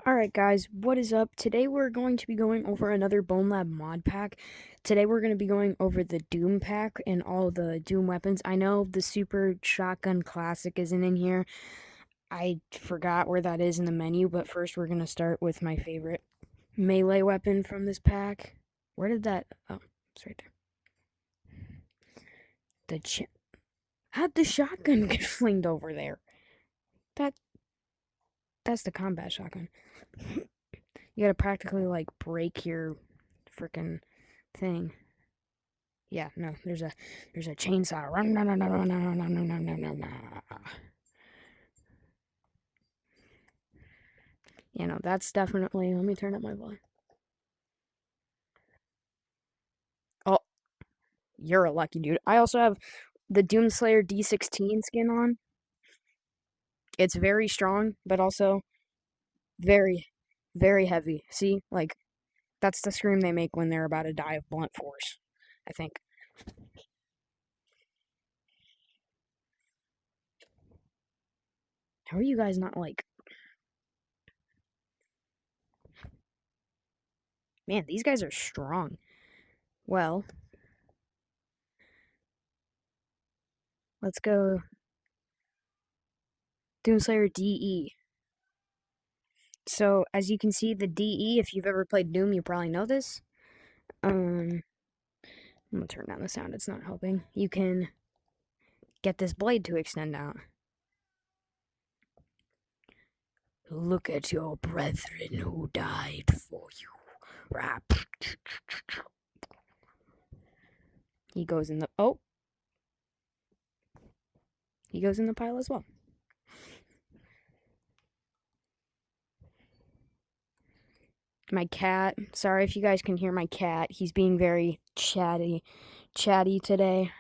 Alright guys, what is up? Today we're going to be going over another DOOMlab mod pack. Today we're going to be going over the Doom pack and all the Doom weapons. I know the Super Shotgun Classic isn't in here. I forgot where that is in the menu, but first we're going to start with my favorite melee weapon from this pack. Where did that... Oh, it's right there. How'd the shotgun get flinged over there? That's the combat shotgun. You gotta practically, like, break your freaking thing. Yeah, no, there's a chainsaw. Run, no, no, no, no, no, no, no, no, no, no, no. You know, that's definitely... Let me turn up my volume. Oh, you're a lucky dude. I also have the Doomslayer D16 skin on. It's very strong, but also very, very heavy. See? Like, that's the scream they make when they're about to die of blunt force, I think. How are you guys not, like... Man, these guys are strong. Well, let's go Doomslayer DE. So, as you can see, the DE, if you've ever played Doom, you probably know this. I'm gonna turn down the sound, it's not helping. You can get this blade to extend out. Look at your brethren who died for you. Rap. He goes in the... Oh! He goes in the pile as well. My cat. Sorry if you guys can hear my cat. He's being very chatty today.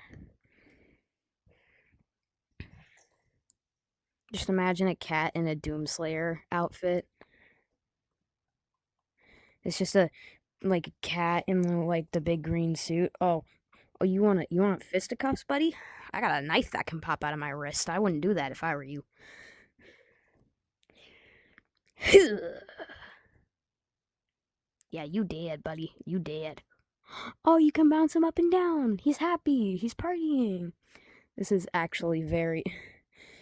Just imagine a cat in a Doomslayer outfit. It's just a cat in the big green suit. Oh, you want fisticuffs, buddy? I got a knife that can pop out of my wrist. I wouldn't do that if I were you. Yeah, you dead, buddy. You dead. Oh, you can bounce him up and down. He's happy. He's partying. This is actually very...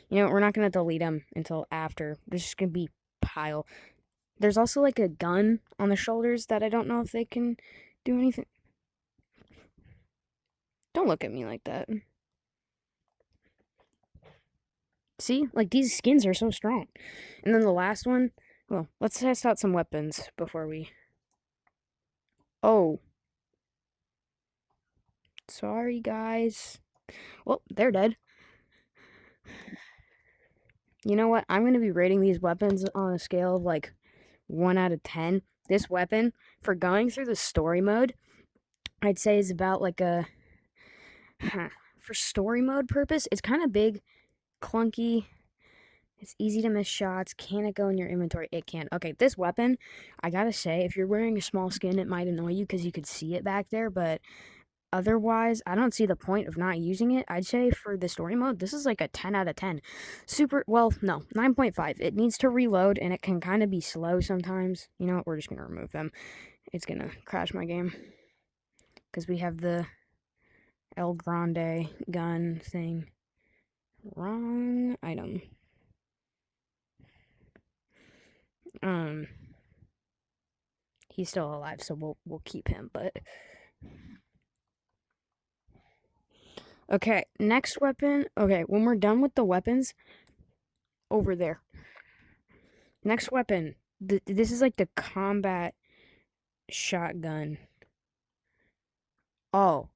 You know, we're not going to delete him until after. There's just going to be pile. There's also, like, a gun on the shoulders that I don't know if they can do anything. Don't look at me like that. See? Like, these skins are so strong. And then the last one... Well, let's test out some weapons before we... Oh. Sorry, guys. Well, they're dead. You know what? I'm going to be rating these weapons on a scale of, like, 1 out of 10. This weapon, for going through the story mode, I'd say is about, like, a... For story mode purpose, it's kind of big, clunky... It's easy to miss shots. Can it go in your inventory? It can. Okay, this weapon, I gotta say, if you're wearing a small skin, it might annoy you because you could see it back there, but otherwise, I don't see the point of not using it. I'd say for the story mode, this is like a 10 out of 10. Super, well, no, 9.5. It needs to reload, and it can kind of be slow sometimes. You know what? We're just going to remove them. It's going to crash my game. Because we have the El Grande gun thing. Wrong item. He's still alive, so we'll keep him, but... Okay, next weapon. Okay, when we're done with the weapons, over there. Next weapon. This is like the combat shotgun. Oh.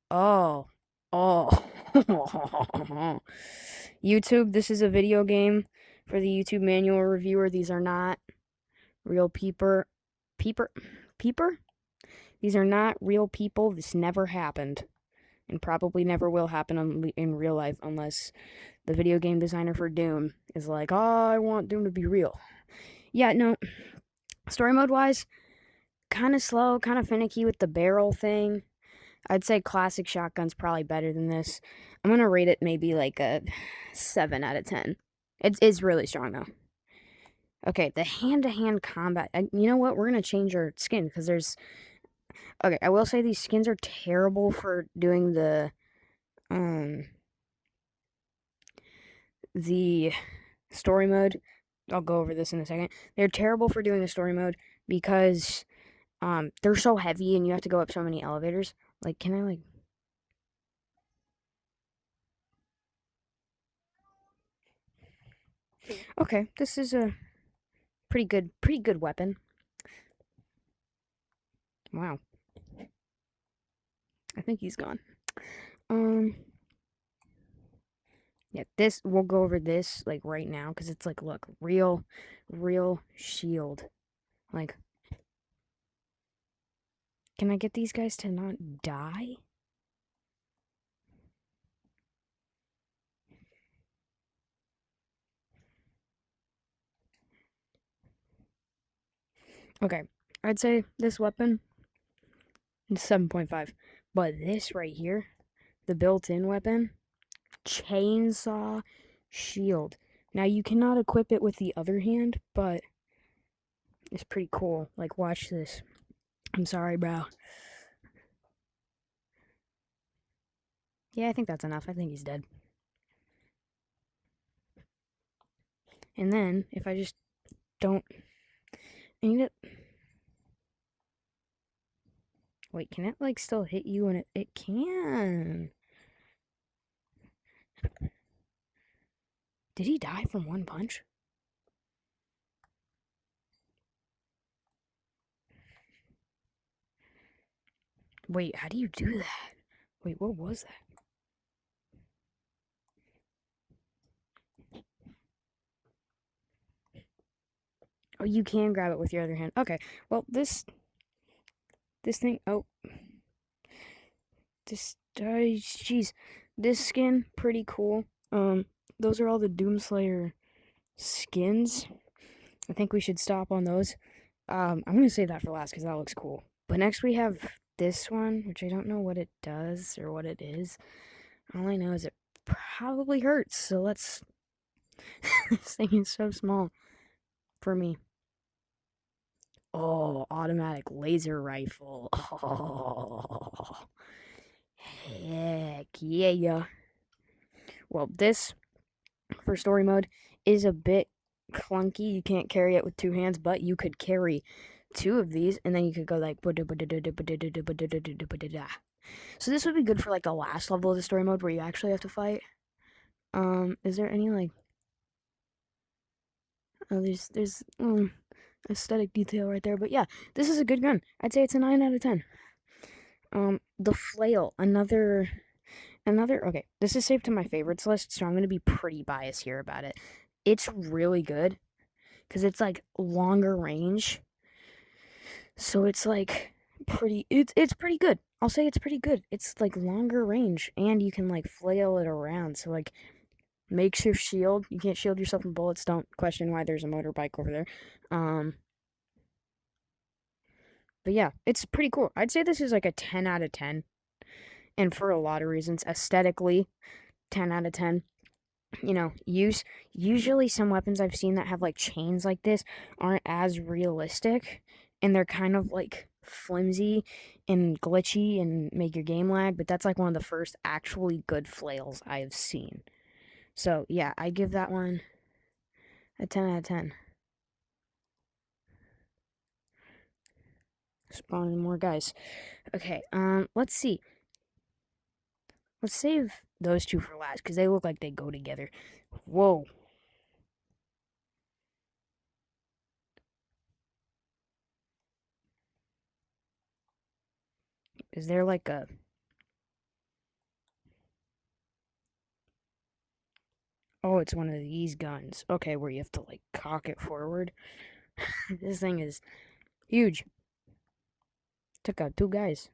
YouTube, this is a video game for the YouTube manual reviewer. These are not real peeper? These are not real people. This never happened. And probably never will happen in real life unless the video game designer for Doom is like, oh, I want Doom to be real. Yeah, no. Story mode-wise, kind of slow, kind of finicky with the barrel thing. I'd say classic shotgun's probably better than this. I'm going to rate it maybe like a 7 out of 10. It's really strong, though. Okay, the hand-to-hand combat. You know what? We're gonna change our skin because there's. Okay, I will say these skins are terrible for doing um the story mode. I'll go over this in a second. They're terrible for doing the story mode because they're so heavy and you have to go up so many elevators. Like, can I like? Okay, this is a pretty good weapon. Wow, I think he's gone. Um, yeah, this we'll go over this like right now because it's like, look, real shield. Like, can I get these guys to not die? Okay, I'd say this weapon is 7.5, but this right here, the built-in weapon, chainsaw shield. Now you cannot equip it with the other hand, but it's pretty cool. Like, watch this. I'm sorry, bro. Yeah, I think that's enough. I think he's dead. And then, if I just don't... I need it... Wait, can it, like, still hit you? And it can. Did he die from one punch? Wait, how do you do that? Wait, what was that? Oh, you can grab it with your other hand. Okay, well, this thing... Oh, jeez. This skin, pretty cool. Those are all the Doomslayer skins. I think we should stop on those. I'm gonna save that for last because that looks cool. But next we have this one, which I don't know what it does or what it is. All I know is it probably hurts. So let's. This thing is so small for me. Oh, automatic laser rifle. Oh, heck yeah. Well, this for story mode is a bit clunky. You can't carry it with two hands, but you could carry two of these, and then you could go like. So this would be good for like the last level of the story mode where you actually have to fight. Is there any like? Oh, there's aesthetic detail right there, but yeah, this is a good gun. I'd say it's a 9 out of 10. The flail, another. Okay, this is saved to my favorites list, so I'm gonna be pretty biased here about it. It's really good because it's like longer range, so it's like it's pretty good. I'll say it's pretty good. It's like longer range, and you can like flail it around. So like makeshift shield. You can't shield yourself from bullets. Don't question why there's a motorbike over there. But yeah, it's pretty cool. I'd say this is like a 10 out of 10, and for a lot of reasons, aesthetically, 10 out of 10. You know, usually some weapons I've seen that have like chains like this aren't as realistic, and they're kind of like flimsy and glitchy and make your game lag, but that's like one of the first actually good flails I've seen. So yeah, I give that one a 10 out of 10. Spawning more guys. Okay, let's see. Let's save those two for last because they look like they go together. Whoa. Is there like a... Oh, it's one of these guns. Okay, where you have to like cock it forward. This thing is huge. Took out two guys.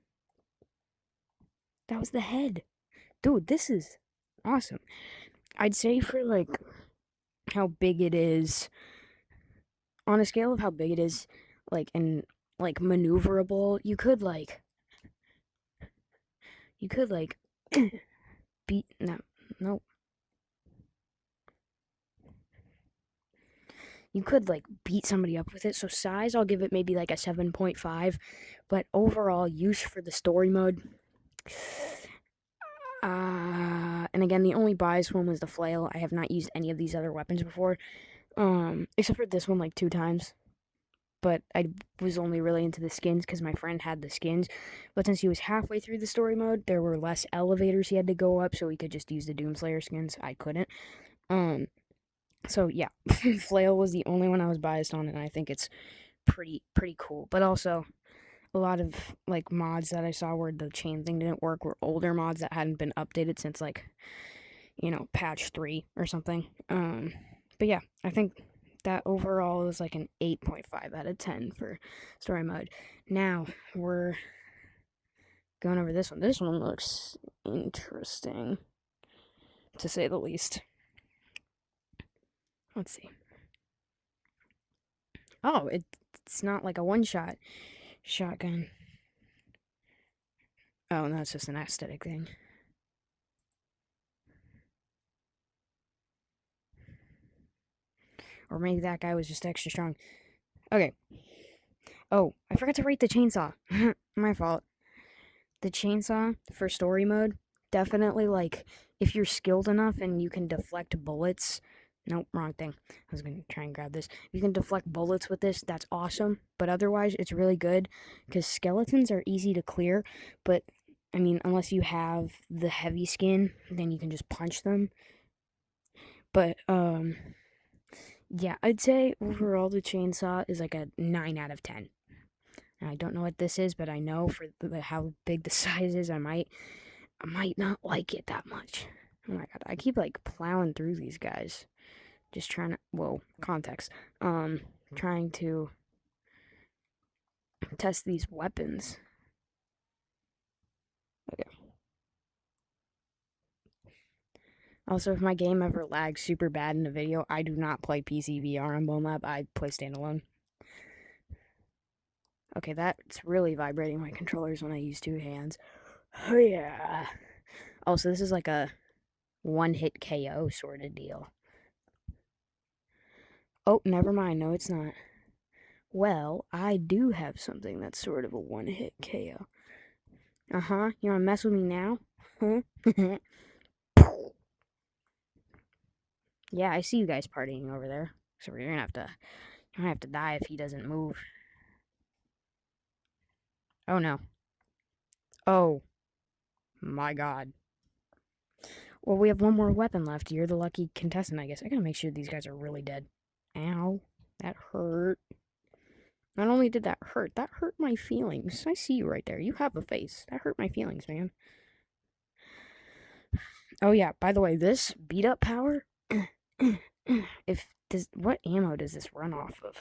That was the head. Dude, this is awesome. I'd say for like how big it is, on a scale of how big it is, like and like maneuverable, you could like beat no. you could like beat somebody up with it. So size, I'll give it maybe like a 7.5, but overall use for the story mode. And again, the only biased one was the flail. I have not used any of these other weapons before, except for this one like 2 times. But I was only really into the skins because my friend had the skins. But since he was halfway through the story mode, there were less elevators he had to go up, so he could just use the Doomslayer skins. I couldn't. So yeah, flail was the only one I was biased on, and I think it's pretty cool. But also, a lot of like mods that I saw where the chain thing didn't work were older mods that hadn't been updated since like, patch 3 or something. But yeah, I think that overall is like an 8.5 out of 10 for story mode. Now we're going over this one. This one looks interesting, to say the least. Let's see. Oh, it's not like a one-shot shotgun. Oh, no, it's just an aesthetic thing. Or maybe that guy was just extra strong. Okay. Oh, I forgot to rate the chainsaw. My fault. The chainsaw for story mode, definitely like if you're skilled enough and you can deflect bullets. Nope, wrong thing. I was going to try and grab this. You can deflect bullets with this, that's awesome. But otherwise, it's really good because skeletons are easy to clear. But, I mean, unless you have the heavy skin, then you can just punch them. But, yeah, I'd say overall the chainsaw is like a 9 out of 10. And I don't know what this is, but I know for how big the size is, I might not like it that much. Oh my god, I keep like plowing through these guys. Just trying to, whoa, context. Trying to test these weapons. Okay. Also, if my game ever lags super bad in a video, I do not play PC VR on DOOMlab. I play standalone. Okay, that's really vibrating my controllers when I use 2 hands. Oh yeah. Also, this is like a one-hit KO sort of deal. Oh, never mind. No, it's not. Well, I do have something that's sort of a one-hit KO. Uh-huh. You wanna mess with me now? Huh? Yeah, I see you guys partying over there. So you're gonna have to die if he doesn't move. Oh no. Oh my god. Well, we have one more weapon left. You're the lucky contestant, I guess. I gotta make sure these guys are really dead. Ow. That hurt. Not only did that hurt my feelings. I see you right there. You have a face. That hurt my feelings, man. Oh yeah, by the way, this beat up power, what ammo does this run off of?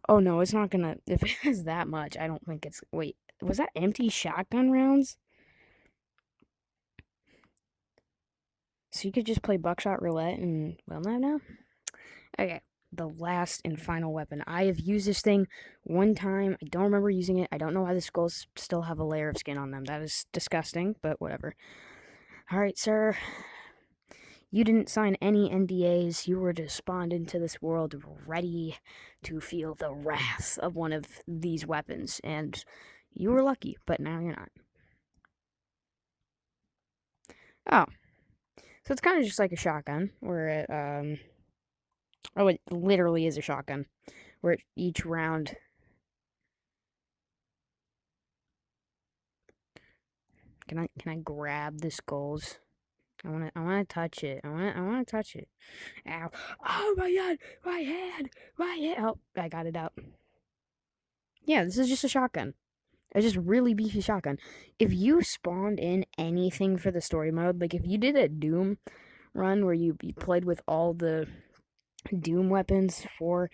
Oh no, it's not gonna, if it has that much, I don't think it's, wait, was that empty shotgun rounds? So you could just play buckshot roulette and, well, now? Okay, the last and final weapon. I have used this thing one time. I don't remember using it. I don't know why the skulls still have a layer of skin on them. That is disgusting, but whatever. Alright, sir. You didn't sign any NDAs. You were just spawned into this world ready to feel the wrath of one of these weapons. And you were lucky, but now you're not. Oh. So it's kind of just like a shotgun, where it, oh, it literally is a shotgun, where each round... Can I grab the skulls? I wanna touch it. I wanna touch it. Ow. Oh my god! My hand! Oh, I got it out. Yeah, this is just a shotgun. It's just really beefy shotgun. If you spawned in anything for the story mode, like if you did a Doom run where you played with all the Doom weapons for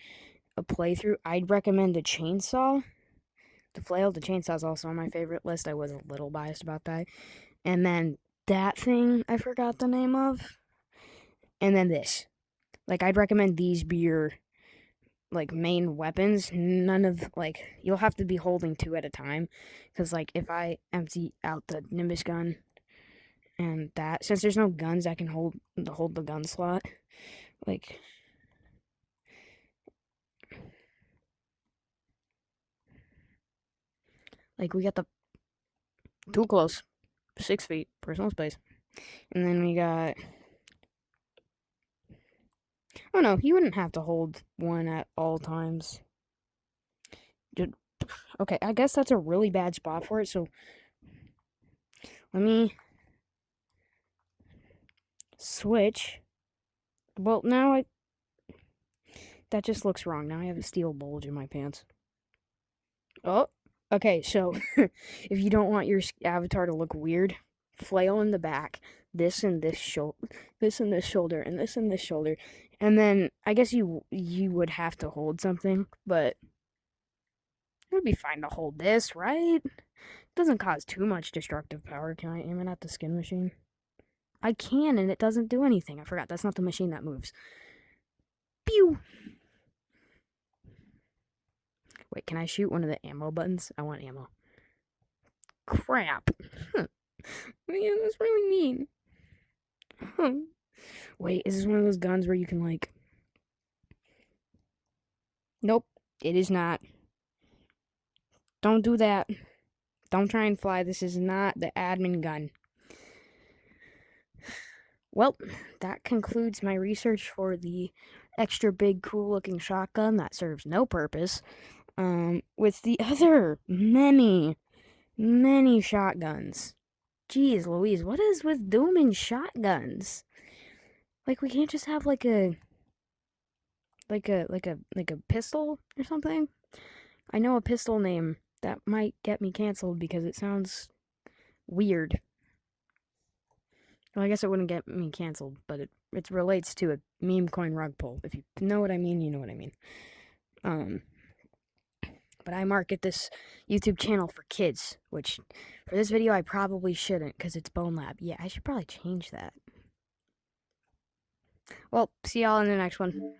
a playthrough, I'd recommend the chainsaw. The flail, the chainsaw is also on my favorite list. I was a little biased about that. And then that thing I forgot the name of. And then this. Like, I'd recommend these be your, like, main weapons. None of, like, you'll have to be holding 2 at a time. Because, like, if I empty out the Nimbus gun and that, since there's no guns that can hold the gun slot, like, Like, we got the too close, 6 feet, personal space. And then we got, oh no, you wouldn't have to hold one at all times. Okay, I guess that's a really bad spot for it, so let me switch. Well, now that just looks wrong. Now I have a steel bulge in my pants. Oh, okay, so if you don't want your avatar to look weird, flail in the back, this and this shoulder, this and this shoulder, and this and this shoulder, and then I guess you would have to hold something, but it would be fine to hold this, right? It doesn't cause too much destructive power. Can I aim it at the skin machine? I can, and it doesn't do anything. I forgot, that's not the machine that moves. Pew! Wait, can I shoot one of the ammo buttons? I want ammo. Crap. Man, that's really mean. Wait, is this one of those guns where you can, like... Nope, it is not. Don't do that. Don't try and fly. This is not the admin gun. Well, that concludes my research for the extra big, cool-looking shotgun that serves no purpose. With the other many shotguns. Jeez Louise, what is with Doom and shotguns? Like, we can't just have like a pistol or something? I know a pistol name that might get me canceled because it sounds weird. Well, I guess it wouldn't get me canceled, but it relates to a meme coin rug pull. If you know what I mean, you know what I mean. But I market this YouTube channel for kids, which for this video I probably shouldn't because it's DOOMlab. Yeah, I should probably change that. Well, see y'all in the next one.